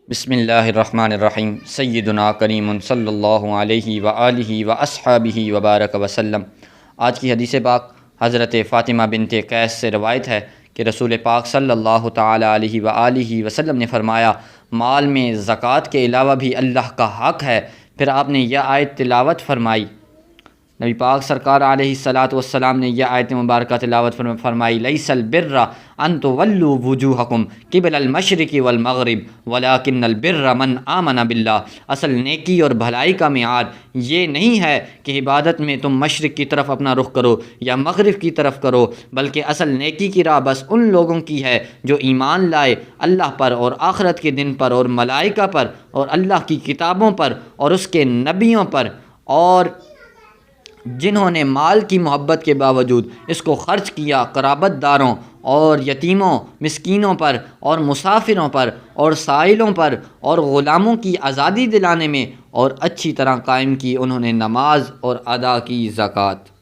بسم اللہ الرحمن الرحیم سیدنا کریم صلی اللہ علیہ وآلہ واصحابہ وبارک وسلم۔ آج کی حدیث پاک حضرت فاطمہ بنت قیس سے روایت ہے کہ رسول پاک صلی اللہ تعالی علیہ وآلہ وسلم نے فرمایا، مال میں زکوٰۃ کے علاوہ بھی اللہ کا حق ہے۔ پھر آپ نے یہ آیت تلاوت فرمائی۔ نبی پاک سرکار علیہ الصلاۃ والسلام نے یہ آیت مبارکہ تلاوت فرمائی، لیس البر ان تولوا وجوہکم قبل المشرق والمغرب ولکن البر من آمن باللہ۔ اصل نیکی اور بھلائی کا معیار یہ نہیں ہے کہ عبادت میں تم مشرق کی طرف اپنا رخ کرو یا مغرب کی طرف کرو، بلکہ اصل نیکی کی راہ بس ان لوگوں کی ہے جو ایمان لائے اللہ پر اور آخرت کے دن پر اور ملائکہ پر اور اللہ کی کتابوں پر اور اس کے نبیوں پر، اور جنہوں نے مال کی محبت کے باوجود اس کو خرچ کیا قرابت داروں اور یتیموں مسکینوں پر اور مسافروں پر اور سائلوں پر اور غلاموں کی آزادی دلانے میں اور اچھی طرح قائم کی انہوں نے نماز اور ادا کی زکوٰۃ۔